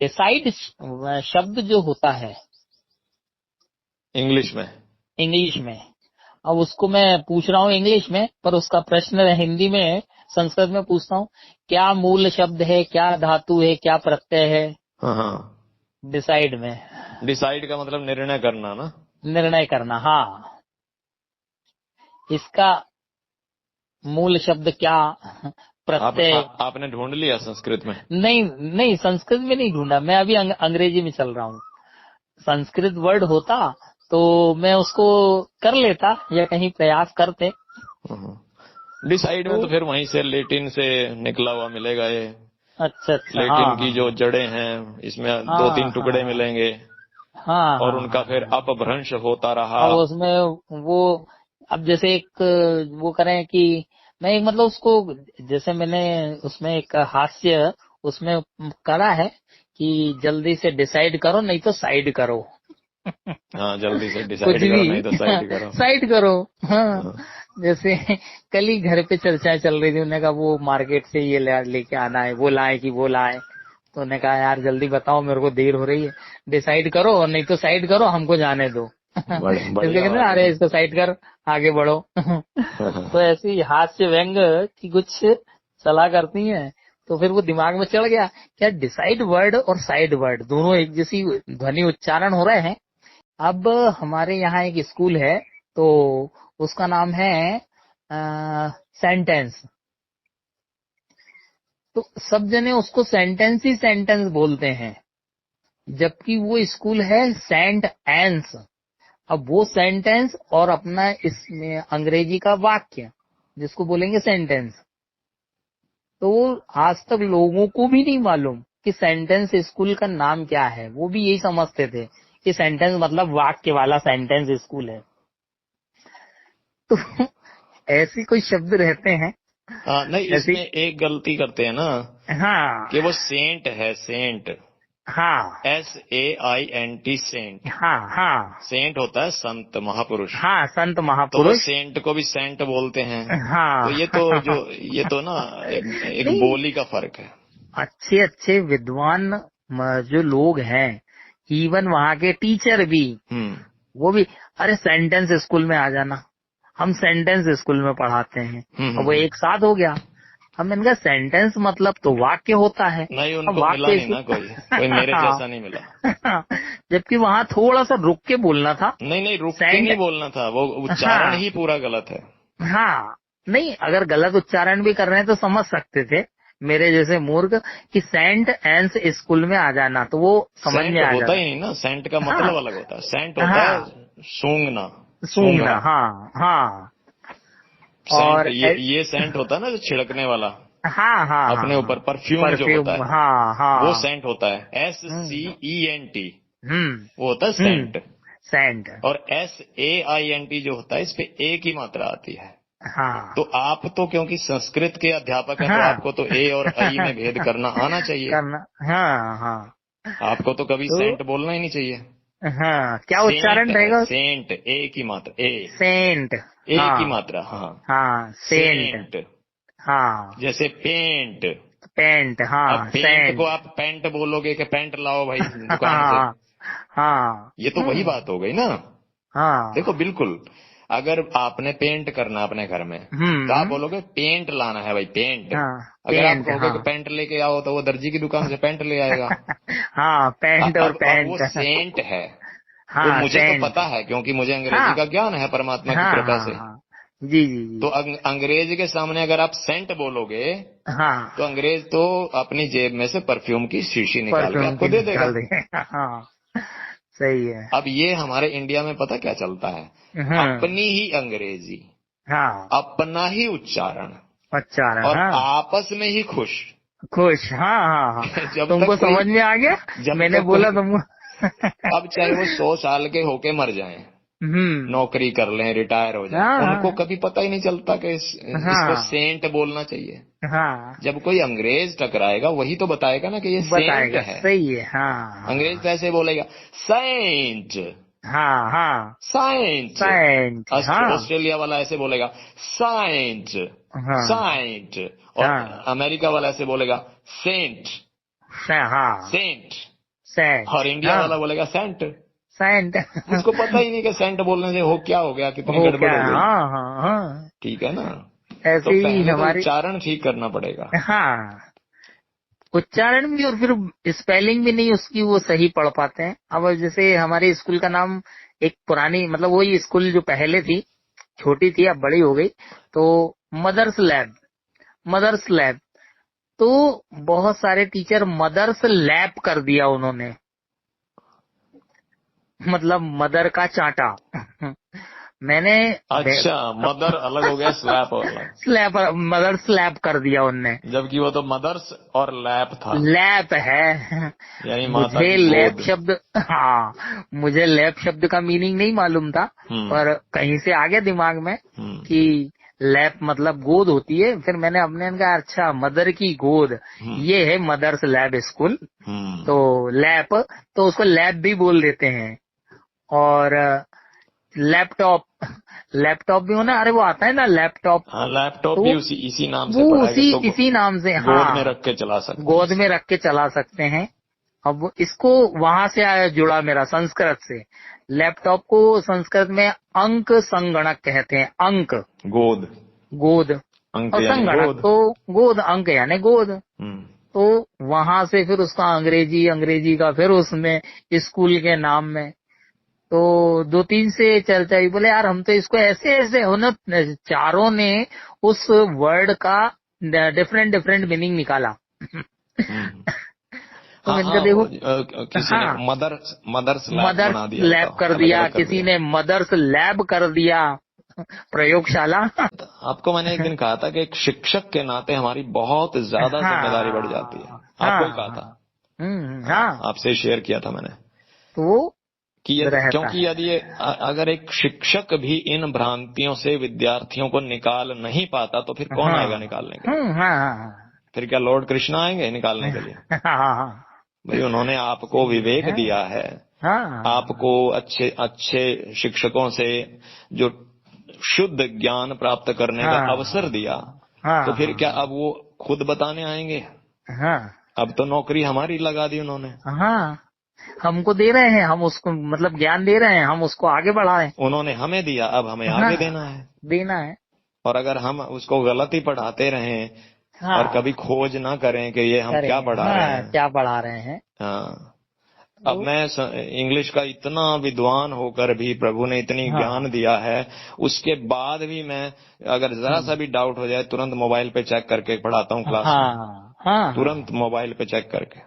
Decide शब्द जो होता है इंग्लिश में। इंग्लिश में, अब उसको मैं पूछ रहा हूँ इंग्लिश में, पर उसका प्रश्न हिंदी में, संस्कृत में पूछता हूँ। क्या मूल शब्द है, क्या धातु है, क्या प्रत्यय है हाँ हाँ, डिसाइड में? डिसाइड का मतलब निर्णय करना ना। निर्णय करना, हाँ। इसका मूल शब्द क्या, प्रत्यय? आपने ढूंढ लिया संस्कृत में? नहीं नहीं, संस्कृत में नहीं ढूंढा मैं, अभी अंग्रेजी में चल रहा हूँ। संस्कृत वर्ड होता तो मैं उसको कर लेता, या कहीं प्रयास करते। डिसाइड में तो तो फिर वहीं से लेटिन से निकला हुआ मिलेगा ये। अच्छा अच्छा, हाँ लेटिन की जो हाँ जड़ें हैं, इसमें दो हाँ तीन टुकड़े हाँ मिलेंगे हाँ और हाँ उनका हाँ फिर हाँ। अपभ्रंश होता रहा। अब उसमें वो, अब जैसे एक वो करें कि मैं एक मतलब उसको, जैसे मैंने उसमें एक हास्य उसमें करा है कि जल्दी से डिसाइड करो नहीं तो साइड करो। हाँ, जल्दी से कुछ डिसाइड करो भी नहीं तो साइड करो। साइड करो, हाँ। हाँ, जैसे कल ही घर पे चर्चाएं चल रही थी, उन्होंने कहा वो मार्केट से ये लेके आना है, वो लाए कि वो लाए। तो उन्होंने कहा यार जल्दी बताओ, मेरे को देर हो रही है, डिसाइड करो और नहीं तो साइड करो, हमको जाने दो। इसको बढ़िया कहते हैं, बात अरे है। इसको साइड कर, आगे बढ़ो। तो ऐसी हास्य व्यंग की कुछ सलाह करती हैं, तो फिर वो दिमाग में चढ़ गया, क्या डिसाइड वर्ड और साइड वर्ड दोनों एक जैसी ध्वनि उच्चारण हो रहे हैं। अब हमारे यहाँ एक स्कूल है, तो उसका नाम है सेंटेंस। तो सब जने उसको सेंटेंस ही सेंटेंस बोलते हैं, जबकि वो स्कूल है सेंट एंस। अब वो सेंटेंस और अपना इसमें अंग्रेजी का वाक्य, जिसको बोलेंगे सेंटेंस। तो आज तक लोगों को भी नहीं मालूम कि सेंटेंस स्कूल का नाम क्या है। वो भी यही समझते थे कि सेंटेंस मतलब वाक्य वाला सेंटेंस स्कूल है। तो ऐसी कोई शब्द रहते हैं हाँ, नहीं, ऐसी। इसमें एक गलती करते हैं ना हाँ कि वो सेंट है, सेंट, हाँ SAINT, सेंट। हाँ हाँ सेंट होता है संत महापुरुष। हाँ, संत तो वो महापुरुष। सेंट को भी सेंट बोलते हैं। तो हाँ। ये तो ना एक नहीं, बोली का फर्क है। अच्छे अच्छे विद्वान जो लोग हैं, इवन वहाँ के टीचर भी, हम्म वो भी, अरे सेंटेंस स्कूल में आ जाना, हम सेंटेंस स्कूल में पढ़ाते हैं। और वो एक साथ हो गया। अब मैंने कहा सेंटेंस मतलब तो वाक्य होता है। नहीं, अब उनको मिला वाक्य नहीं ना, कोई कोई मेरे जैसा नहीं मिला। जबकि वहाँ थोड़ा सा रुक के बोलना था। नहीं नहीं, रुक के सेंट, नहीं बोलना था, वो उच्चारण हाँ ही पूरा गलत है। हाँ, नहीं अगर गलत उच्चारण भी कर रहे हैं तो समझ सकते थे मेरे जैसे मूर्ख, कि सेंट एंस स्कूल में आ जाना, तो वो समझ में सेंट आ होता जाता। ही नहीं ना, सेंट का हाँ मतलब अलग होता है। सेंट होता है हाँ, सूंघना, सूंघना, सूंघा। हाँ हाँ। सेंट और ये सेंट होता है ना, जो छिड़कने वाला हाँ हाँ हाँ अपने ऊपर, हाँ, परफ्यूम जो होता परफ्यूम, है, हाँ वो हाँ। सेंट होता है। हम्म SCENT, हम्म वो होता है सेंट। सेंट, और SAINT जो होता है, इस पे एक ही मात्रा आती है। तो हाँ आप तो क्योंकि संस्कृत के अध्यापक हैं, तो हाँ। आपको तो ए और आई में भेद करना आना चाहिए। करना, हाँ हाँ। आपको तो कभी तो सेंट बोलना ही नहीं चाहिए। हाँ, क्या सेंट उच्चारण है, रहेगा? सेंट, ए की मात्रा, ए, सेंट, ए की हाँ मात्रा, हाँ। हाँ, सेंट, सेंट, हाँ। जैसे पेंट। पेंट, अब हाँ, पेंट को सेंट। आप पेंट बोलोगे कि पेंट लाओ भाई दुकान से, हाँ हाँ। ये तो वही बात हो गई ना। देखो, हाँ। बिल्कुल, अगर आपने पेंट करना अपने घर में, तो आप बोलोगे पेंट लाना है भाई, पेंट। हाँ, अगर आप पेंट, कहोगे हाँ। कि पेंट लेके आओ, तो वो दर्जी की दुकान से पेंट ले आएगा। हाँ, पेंट और अब वो पेंट। सेंट है। तो हाँ, मुझे तो सेंट। पता है, क्योंकि मुझे अंग्रेजी हाँ का ज्ञान है परमात्मा की हाँ कृपा हाँ से। हाँ, जी जी तो जी। अंग्रेज के सामने अगर आप सेंट बोलोगे, हाँ, तो अंग्रेज तो अपनी जेब में से परफ्यूम की शीशी निकाल के परफ्यूम आपको की दे देगा। निकाल देंगे। हाँ, सही है। अब ये हमारे इंडिया में पता क्या चलता है? हम्म, अपनी ही अंग्रेजी, हाँ, अपना ही उच्चारण, उच्चारण, और हाँ, आपस में ही खुश। खुश, हाँ हाँ हाँ। जब तुमको तक कोई समझ में आ गया, जब मैंने तक बोला कोई तुमको। अब चाहे वो 100 साल के होके मर जाएं, हम्म, नौकरी कर लें, रिटायर हो जाएं, हाँ उनको हाँ कभी पता ही नहीं चलता कि इसको हाँ सेंट बोलना चाहिए। हाँ, जब कोई अंग्रेज टकराएगा, वही तो बताएगा ना कि ये सेंट बताएगा, है। सही है, हाँ अंग्रेज हाँ तो ऐसे बोलेगा, साइंट, हाँ हाँ, साइंट। सेंट, हाँ ऑस्ट्रेलिया वाला ऐसे बोलेगा, साइंट, हाँ साइंट। और हाँ अमेरिका वाला ऐसे बोलेगा, सेंट, हाँ, सेंट। सेंट, और इंडिया वाला बोलेगा सेंट। सेंट। उसको पता ही नहीं कि सेंट बोलने से हो क्या हो गया, कितनी हो गड़बड़ क्या, हो गई। हाँ हाँ हाँ, ठीक है ना। ऐसे तो ही पहले तो हमारी, उच्चारण ठीक करना पड़ेगा। हाँ, उच्चारण भी और फिर स्पेलिंग भी नहीं उसकी वो सही पढ़ पाते हैं। अब जैसे हमारे स्कूल का नाम, एक पुरानी मतलब वही स्कूल जो पहले थी, छोटी थी अब बड़ी हो गई, तो मदर्स लैब, मदर्स लैब, तो बहुत सारे टीचर मदर्स लैब कर दिया उन्होंने, मतलब मदर का चांटा। मैंने अच्छा, मदर अलग हो गया, स्लैप अलग। स्लैब, मदर स्लैब कर दिया उनने, जबकि वो तो मदर्स और लैप था, लैब है। यानी माता मुझे की लैब गोद। शब्द, हाँ, मुझे लैब शब्द का मीनिंग नहीं मालूम था, पर कहीं से आ गया दिमाग में कि लैब मतलब गोद होती है। फिर मैंने अपने कहा अच्छा मदर की गोद, ये है मदर्स लैब स्कूल। तो लैब, तो उसको लैब भी बोल देते हैं। और लैपटॉप, लैपटॉप भी होना, अरे वो आता है ना लैपटॉप, हाँ, लैपटॉप तो भी इसी नाम से वो पढ़ा है उसी तो इसी नाम से, गोद में हाँ, रख के चला सकते हैं गोद इसे। में रख के चला सकते हैं। अब इसको वहां से आया, जुड़ा मेरा संस्कृत से। लैपटॉप को संस्कृत में अंक संगणक कहते हैं, अंक, गोद, गोद, अंक और यानी संगणक गोद। तो गोद, अंक यानी गोद। तो वहां से फिर उसका अंग्रेजी, अंग्रेजी का फिर उसमें स्कूल के नाम में, तो 2-3 से चर्चा हुई। बोले यार हम तो इसको ऐसे ऐसे उन चारों ने उस वर्ड का डिफरेंट डिफरेंट मीनिंग निकाला। तो हाँ मैंने कहा हाँ, देखो, किसी ने हाँ, मदर्स लैब मदर्स बना दिया लैब बताओ, कर अलग दिया, अलग कर किसी दिया। ने मदर्स लैब कर दिया, प्रयोगशाला। आपको मैंने एक दिन कहा था कि एक शिक्षक के नाते हमारी बहुत ज्यादा जिम्मेदारी बढ़ जाती है। हाँ आपको ही कहा हाँ, था। हाँ, आपसे शेयर किया था मैंने तो कि रहता क्योंकि है। यदि अगर एक शिक्षक भी इन भ्रांतियों से विद्यार्थियों को निकाल नहीं पाता तो फिर कौन आएगा हाँ, निकालने के लिए? हाँ, फिर क्या लॉर्ड कृष्णा आएंगे निकालने के लिए? हाँ, भाई उन्होंने आपको सही विवेक है, दिया है, हाँ, आपको अच्छे अच्छे शिक्षकों से जो शुद्ध ज्ञान प्राप्त करने का अवसर हाँ, दिया, तो फिर क्या हाँ, अब वो खुद बताने आएंगे? हाँ, अब तो नौकरी हमारी लगा दी उन्होंने। हाँ, हमको दे रहे हैं, हम उसको मतलब ज्ञान दे रहे हैं, हम उसको आगे बढ़ाएं। उन्होंने हमें दिया, अब हमें आगे हाँ, देना है। देना है। और अगर हम उसको गलत ही पढ़ाते रहें और कभी हाँ, खोज ना करें कि ये हम क्या करें, पढ़ा रहे हाँ, हैं। क्या पढ़ा रहे हैं। हाँ, अब तो मैं इंग्लिश का इतना विद्वान होकर भी प्रभु ने इतनी ज्ञान हाँ, दिया है, उसके बाद भी मैं अगर जरा सा भी डाउट हो जाए तुरंत मोबाइल पे चेक करके पढ़ाता हूँ क्लास में। हाँ, हाँ, तुरंत हाँ, मोबाइल पे चेक करके।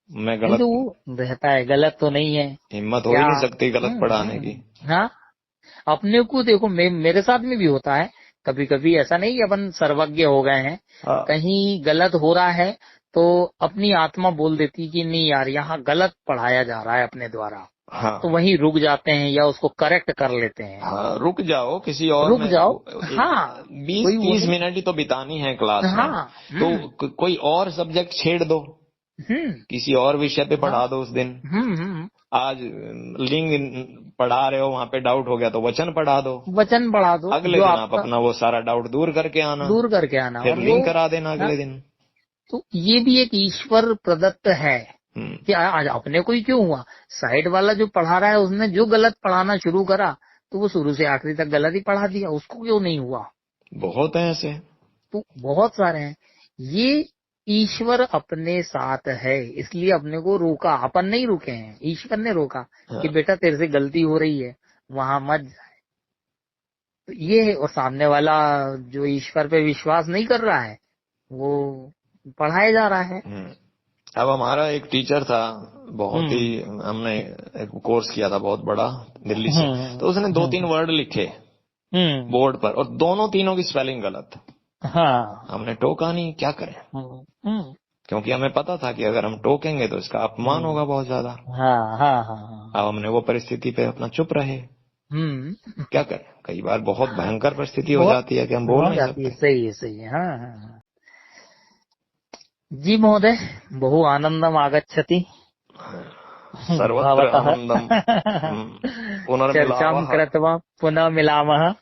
मैं नहीं तो गलत, वो रहता है, गलत तो नहीं है हिम्मत हो ही क्या। नहीं सकती गलत पढ़ाने की। हाँ, अपने को देखो, मेरे साथ में भी होता है कभी कभी, ऐसा नहीं कि अपन सर्वज्ञ हो गए हैं। हाँ कहीं गलत हो रहा है तो अपनी आत्मा बोल देती कि नहीं यार यहाँ गलत पढ़ाया जा रहा है अपने द्वारा, तो हाँ वहीं रुक जाते हैं या उसको करेक्ट कर लेते हैं। हाँ, रुक जाओ किसी और रुक में। जाओ, हाँ, बीस कोई वो तीस नहीं, मिनट ही तो बितानी है क्लास में, हाँ, तो कोई और सब्जेक्ट छेड़ दो, हम्म, किसी और विषय पे हाँ, पढ़ा दो उस दिन। हम्म, आज लिंग पढ़ा रहे हो, वहां पे डाउट हो गया तो वचन पढ़ा दो। वचन बढ़ा दो अगले जो दिन आप आपका, अपना वो सारा डाउट दूर करके आना, दूर करके आना, फिर और वो, लिंक करा देना हाँ, अगले दिन। तो ये भी एक ईश्वर प्रदत्त है कि आज अपने को ही क्यों हुआ, साइड वाला जो पढ़ा रहा है उसने जो गलत पढ़ाना शुरू करा तो वो शुरू से आखिरी तक गलत ही पढ़ा दिया, उसको क्यों नहीं हुआ। बहुत है ऐसे। तो बहुत सारे हैं। ये ईश्वर अपने साथ है, इसलिए अपने को रोका, अपन नहीं रुके हैं, ईश्वर ने रोका हाँ, कि बेटा तेरे से गलती हो रही है, वहां मत जाए। तो ये है, और सामने वाला जो ईश्वर पे विश्वास नहीं कर रहा है वो पढ़ाया जा रहा है। अब हमारा एक टीचर था, बहुत ही, हमने एक कोर्स किया था बहुत बड़ा दिल्ली से, तो उसने 2-3 वर्ड लिखे बोर्ड पर और दोनों तीनों की स्पेलिंग गलत। हाँ, हमने टोका नहीं, क्या करें, क्योंकि हमें पता था कि अगर हम टोकेंगे तो इसका अपमान होगा बहुत ज्यादा। हाँ, हाँ, हाँ, अब हमने वो परिस्थिति पे अपना चुप रहे। क्या करें, कई बार बहुत भयंकर परिस्थिति हो बहुत जाती है कि हम बोल हो नहीं जाती है, सकते। सही है, सही है, हाँ, हाँ, हाँ। जी महोदय, बहु आनंदम आगच्छति सर्वत्र भवतः। आनंदम। पुनर्मिलावः। चर्चां कृत्वा पुनः मिलामः।